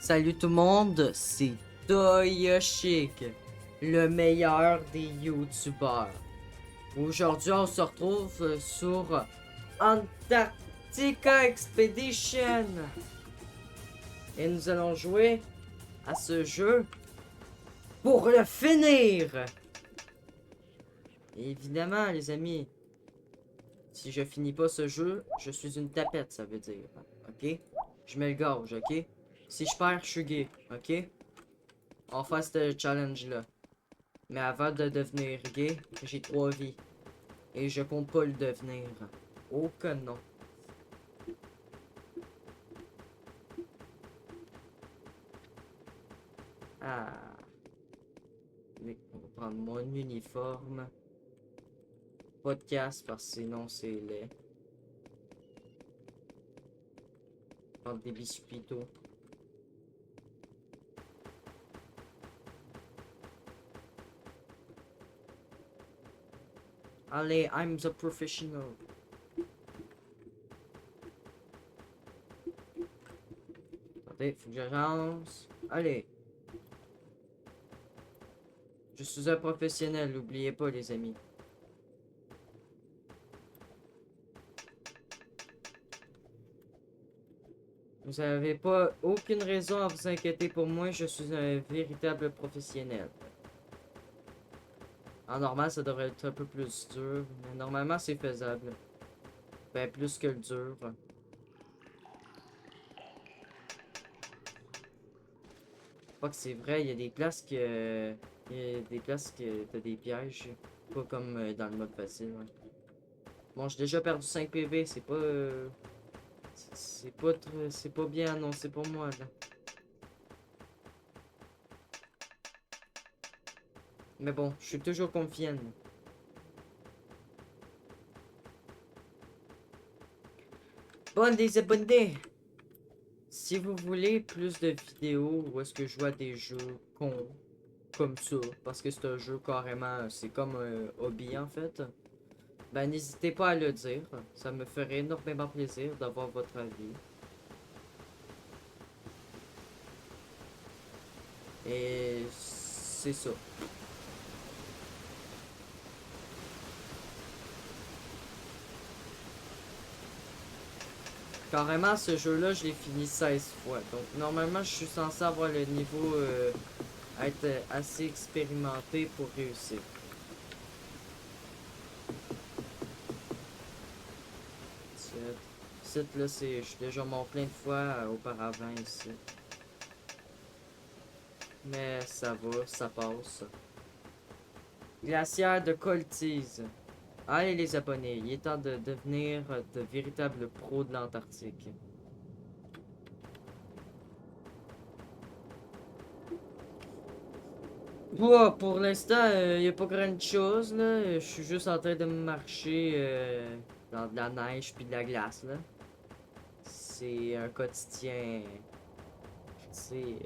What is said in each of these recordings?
Salut tout le monde, c'est Toyoshik, le meilleur des youtubeurs. Aujourd'hui, on se retrouve sur Antarctica Expedition. Et nous allons jouer à ce jeu pour le finir. Et évidemment, les amis, si je finis pas ce jeu, je suis une tapette, ça veut dire. Ok? Je mets le gauge, ok? Si je perds, je suis gay, ok? On va faire ce challenge-là. Mais avant de devenir gay, j'ai 3 vies. Et je compte pas le devenir. Oh que non. Ah. Oui, on va prendre mon uniforme. Pas de casque parce que sinon c'est laid. Prendre des biscuits tôt. Allez, I'm the professional. Attendez, faut que j'avance. Allez. Je suis un professionnel, n'oubliez pas les amis. Vous n'avez pas aucune raison à vous inquiéter pour moi, je suis un véritable professionnel. En normal, ça devrait être un peu plus dur, mais normalement, c'est faisable. Ben, plus que le dur. Pas que c'est vrai, il y a des places que... Il y a des places que t'as des pièges. Pas comme dans le mode facile, ouais. Bon, j'ai déjà perdu 5 PV, c'est pas... c'est pas bien annoncé pour moi, là. Mais bon, je suis toujours confiant. Bon, des abonnés! Si vous voulez plus de vidéos où est-ce que je joue à des jeux cons, comme ça, parce que c'est un jeu carrément, c'est comme un hobby en fait, ben n'hésitez pas à le dire, ça me ferait énormément plaisir d'avoir votre avis. Et c'est ça. Carrément, ce jeu-là, je l'ai fini 16 fois, donc normalement, je suis censé avoir le niveau, être assez expérimenté pour réussir. Cette là, je suis déjà mort plein de fois auparavant ici. Mais ça va, ça passe. Glaciaire de Coltise. Allez les abonnés, il est temps de devenir de véritables pros de l'Antarctique. Ouah, pour l'instant, il n'y a pas grand chose là. Je suis juste en train de marcher dans de la neige puis de la glace là. C'est un quotidien, tu sais,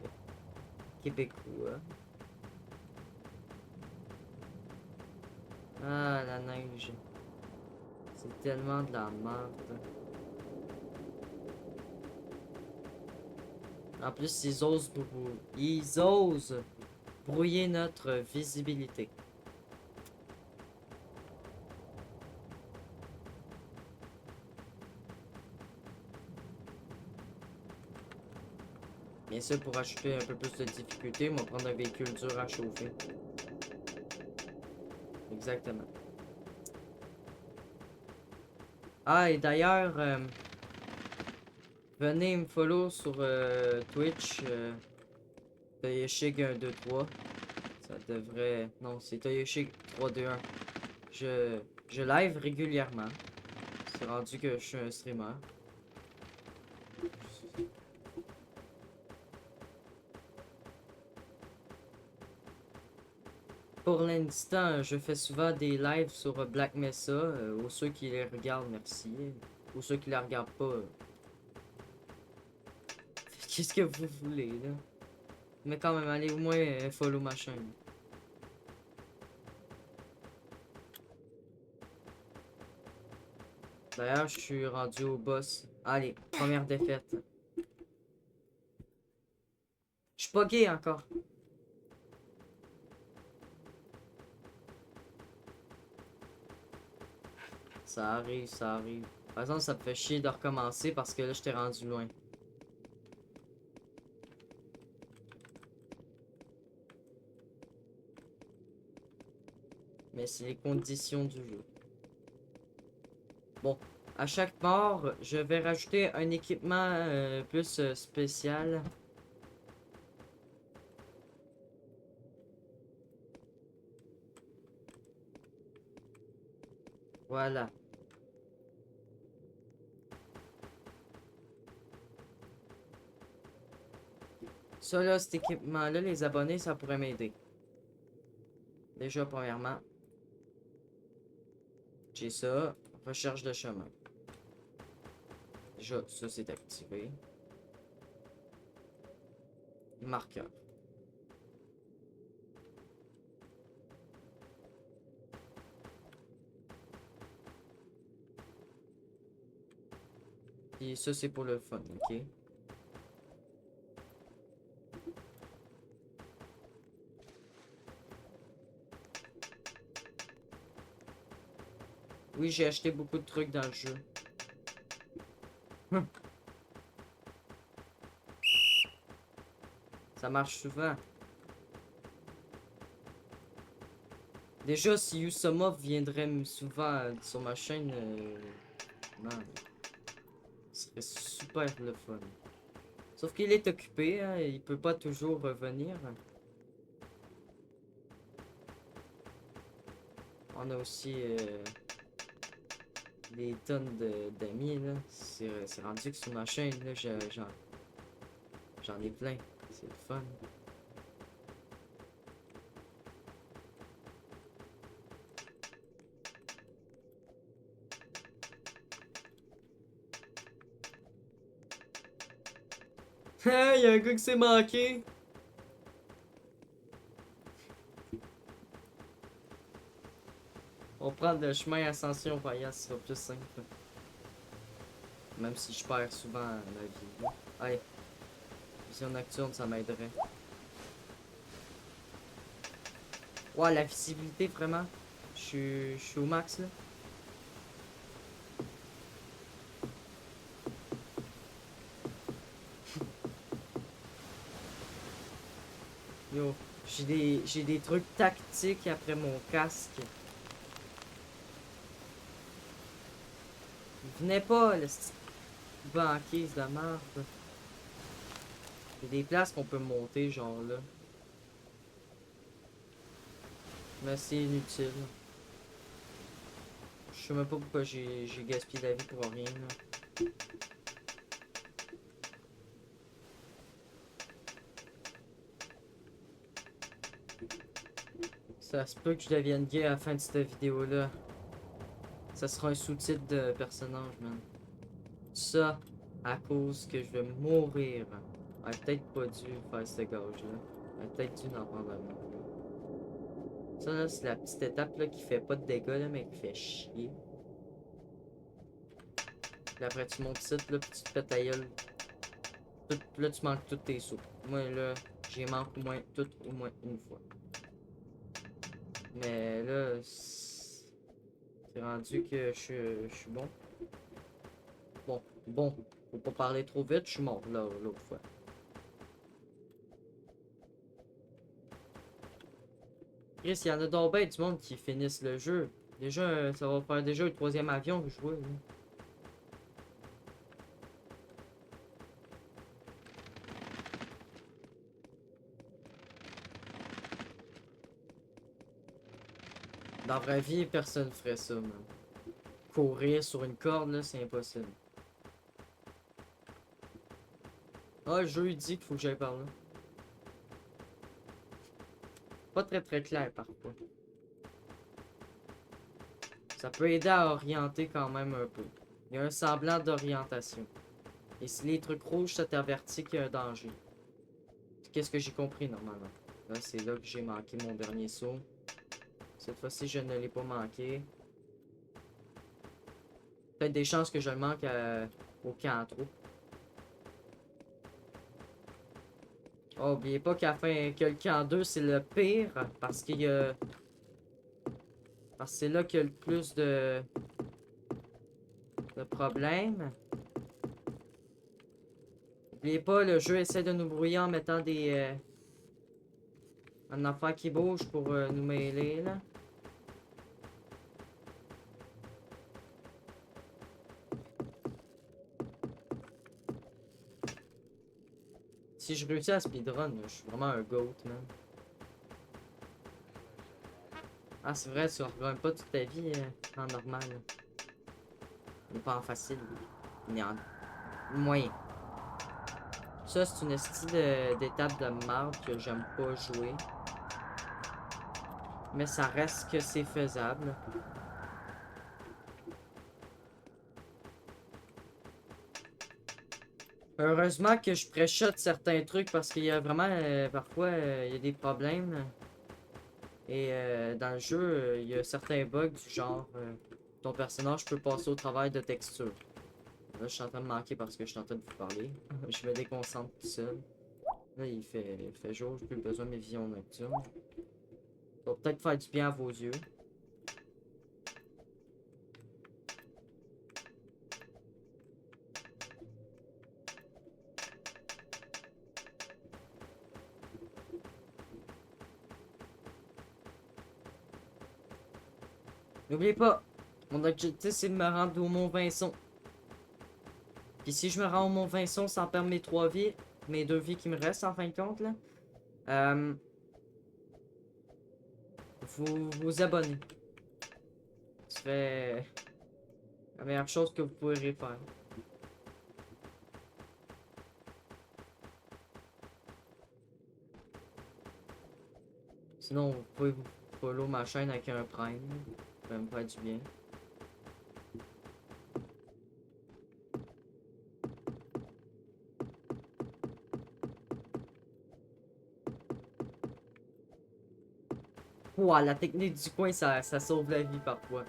québécois. Ah, la neige. C'est tellement de la merde. En plus, ils osent brouiller notre visibilité. Bien sûr, pour ajouter un peu plus de difficulté, on va prendre un véhicule dur à chauffer. Exactement. Ah, et d'ailleurs, venez me follow sur Twitch, Toyoshig123. Ça devrait... Non, c'est Toyoshig321. Je live régulièrement. C'est rendu que je suis un streamer. Pour l'instant, je fais souvent des lives sur Black Mesa. Aux ceux qui les regardent, merci. Aux ceux qui la regardent pas, qu'est-ce que vous voulez, là? Mais quand même, allez au moins follow ma chaîne. D'ailleurs, je suis rendu au boss. Allez, première défaite. Je suis pas gay encore. Ça arrive, ça arrive. Par exemple, ça me fait chier de recommencer parce que là, je t'ai rendu loin. Mais c'est les conditions du jeu. Bon, à chaque mort, je vais rajouter un équipement plus spécial. Voilà. Ça là, cet équipement-là, les abonnés, ça pourrait m'aider. Déjà, premièrement, j'ai ça. Recherche de chemin. Déjà, ça c'est activé. Marqueur. Et ça c'est pour le fun, ok? Oui, j'ai acheté beaucoup de trucs dans le jeu. Ça marche souvent. Déjà, si Yusoma viendrait souvent sur ma chaîne, man, ce serait super le fun. Sauf qu'il est occupé, hein, il peut pas toujours revenir. On a aussi des tonnes d'amis, là. C'est rendu que sur ma chaîne, là, j'en ai plein. C'est le fun. Hey, y'a un gars qui s'est manqué! On prend le chemin Ascension Voyage, ce sera plus simple. Même si je perds souvent la vie. Allez, vision nocturne, ça m'aiderait. Ouais, la visibilité, vraiment. Je suis au max, là. Yo, j'ai des trucs tactiques après mon casque. Venez pas, le petit banquise de merde. Il y a des places qu'on peut monter, genre là. Mais c'est inutile. Je sais même pas pourquoi j'ai gaspillé la vie pour rien, là. Ça se peut que je devienne gay à la fin de cette vidéo-là. Ça sera un sous-titre de personnage, man. Ça, à cause que je vais mourir. J'aurais peut-être pas dû faire ce gage-là. J'aurais peut-être dû en prendre un autre. Ça, là, c'est la petite étape là, qui fait pas de dégâts, là, mais qui fait chier. Puis après, tu montes ici, là, puis tu te fais ta gueule. Là, tu manques tous tes sauts. Moi, là, j'y manque au moins toutes au moins une fois. Mais là, c'est rendu que je suis bon. Bon. Faut pas parler trop vite, je suis mort là, l'autre fois. Chris, il y en a donc ben du monde qui finissent le jeu. Déjà, ça va faire déjà le troisième avion que je vois. Là. Dans la vraie vie, personne ferait ça, man. Courir sur une corde, là, c'est impossible. Ah, le jeu, il dit qu'il faut que j'aille par là. Pas très clair, par contre. Ça peut aider à orienter quand même un peu. Il y a un semblant d'orientation. Et si les trucs rouges, ça t'avertit qu'il y a un danger. Qu'est-ce que j'ai compris, normalement? Là, c'est là que j'ai manqué mon dernier saut. Cette fois-ci, je ne l'ai pas manqué. Peut-être des chances que je le manque au camp trop. Oh, oubliez pas qu'à la fin, que le camp 2, c'est le pire. Parce qu'il y a... Parce que c'est là qu'il y a le plus de problèmes. N'oubliez pas, le jeu essaie de nous brouiller en mettant des... un affaire qui bouge pour nous mêler, là. Si je réussis à speedrun, je suis vraiment un goat, man. Ah, c'est vrai, tu regagnes pas toute ta vie en normal. Il n'est pas en facile, il est en moyen. Ça, c'est une style d'étape de marde que j'aime pas jouer. Mais ça reste que c'est faisable. Heureusement que je pré-shot certains trucs parce qu'il y a vraiment, parfois, il y a des problèmes. Et dans le jeu, il y a certains bugs du genre, ton personnage peut passer au travail de texture. Là, je suis en train de manquer parce que je suis en train de vous parler. Je me déconcentre tout seul. Là, il fait jour, j'ai plus besoin de mes visions nocturnes. Ça va peut-être faire du bien à vos yeux. N'oubliez pas, mon objectif c'est de me rendre au Mont Vincent. Puis si je me rends au Mont Vincent sans perdre mes 3 vies, mes 2 vies qui me restent en fin de compte, là, vous vous abonnez. Ça fait la meilleure chose que vous pourrez faire. Sinon, vous pouvez vous follow ma chaîne avec un prime. Ça va me faire du bien. Ouah, la technique du coin, ça sauve la vie parfois.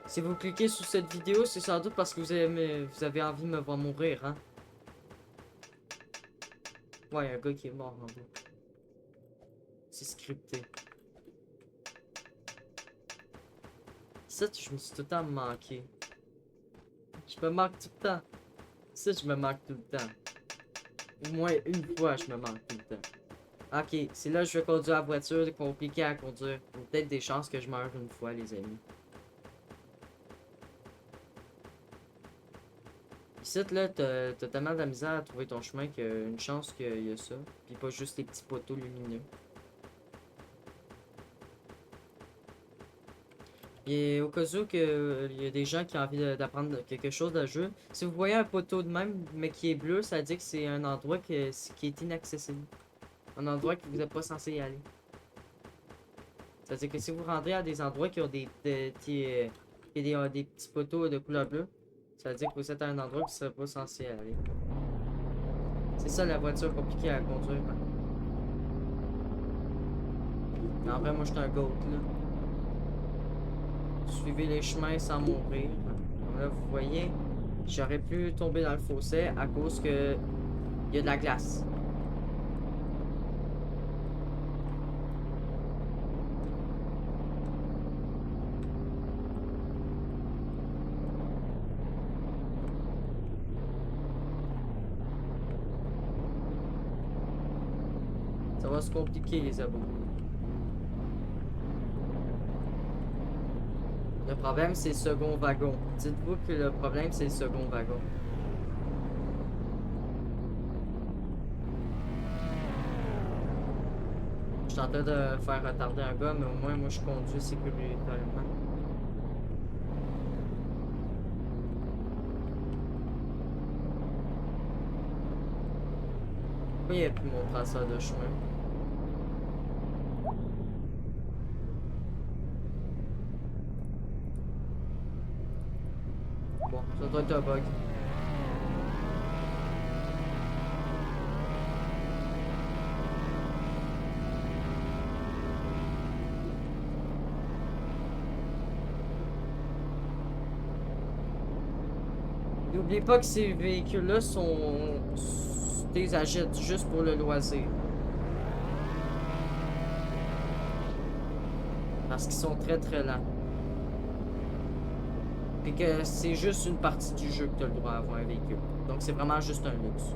Si vous cliquez sur cette vidéo, c'est sans doute parce que vous avez envie de me voir mourir, hein. Ouais, y a un gars qui est mort en bas. C'est scripté. Ça, je me suis tout le temps manqué. Je me manque tout le temps. Ça, je me manque tout le temps. Au moins une fois, je me manque tout le temps. Ok, c'est là que je vais conduire la voiture, c'est compliqué à conduire. Il y a peut-être des chances que je meure une fois, les amis. Ici, là, t'as tellement de la misère à trouver ton chemin qu'il y a une chance qu'il y a ça. Puis pas juste les petits poteaux lumineux. Et au cas où il y a des gens qui ont envie d'apprendre quelque chose dans le jeu, si vous voyez un poteau de même, mais qui est bleu, ça veut dire que c'est un endroit qui est inaccessible. Un endroit que vous n'êtes pas censé y aller. Ça veut dire que si vous rentrez à des endroits qui ont des petits poteaux de couleur bleue, ça veut dire que vous êtes à un endroit que vous ne serez pas censé aller. C'est ça la voiture compliquée à conduire. Mais en vrai, moi je suis un goat là. Suivez les chemins sans mourir. Comme là, vous voyez, j'aurais pu tomber dans le fossé à cause que il y a de la glace. Ça va se compliquer les abos. Le problème, c'est le second wagon. Dites-vous que le problème, c'est le second wagon. Je suis en train de faire retarder un gars, mais au moins, moi, je conduis sécuritairement. Pourquoi il n'y a plus mon traceur de chemin? Bon, ça doit être un bug. N'oubliez pas que ces véhicules-là sont... des achètes juste pour le loisir. Parce qu'ils sont très très lents. Puis que c'est juste une partie du jeu que tu as le droit d'avoir un véhicule. Donc c'est vraiment juste un luxe.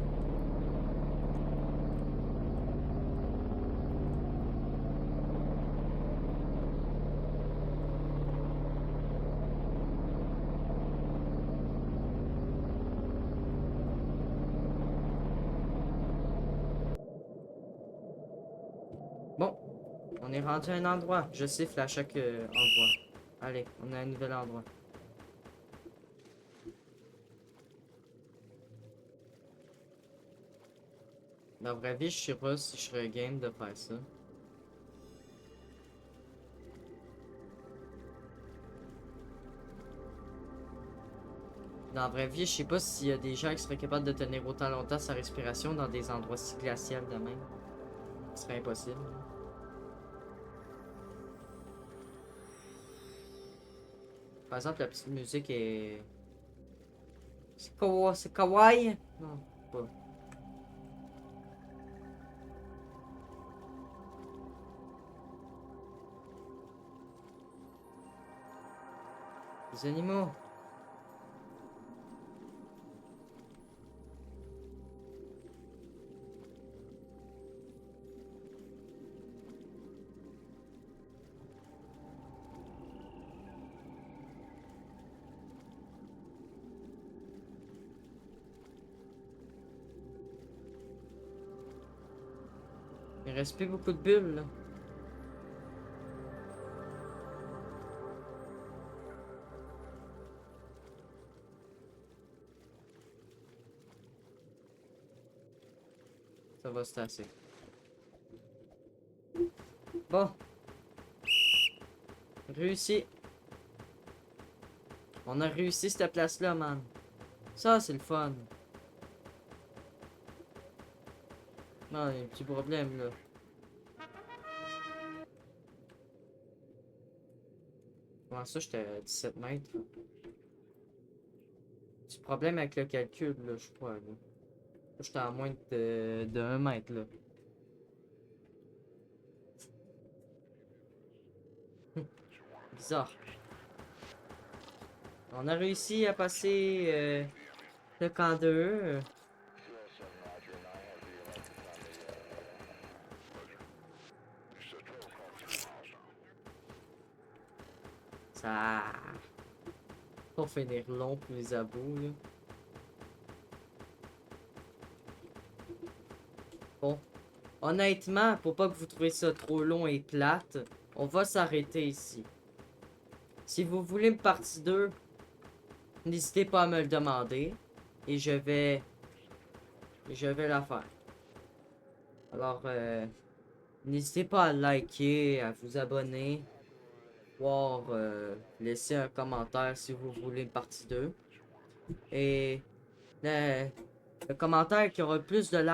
Bon, on est rendu à un endroit. Je siffle à chaque endroit. Allez, on a un nouvel endroit. Dans la vraie vie, je sais pas si je serais game de faire ça. Dans la vraie vie, je sais pas s'il y a des gens qui seraient capables de tenir autant longtemps sa respiration dans des endroits si glaciaux de même. Ce serait impossible. Par exemple, la petite musique est... C'est kawaii? Non, pas. Les animaux. Il reste plus beaucoup de bulles, là. Ça va se tasser. Bon. Réussi. On a réussi cette place-là, man. Ça, c'est le fun. Non, il y a un petit problème, là. Comment ça, j'étais à 17 mètres? Petit problème avec le calcul, là, je crois, là. J'étais à moins de 1 mètre, là. Bizarre. On a réussi à passer le camp 2. Ça... Pour finir long pour les abos, là. Bon. Honnêtement, pour pas que vous trouviez ça trop long et plate, on va s'arrêter ici. Si vous voulez une partie 2, n'hésitez pas à me le demander. Et je vais la faire. Alors, n'hésitez pas à liker, à vous abonner, voire laisser un commentaire si vous voulez une partie 2. Et le commentaire qui aura le plus de likes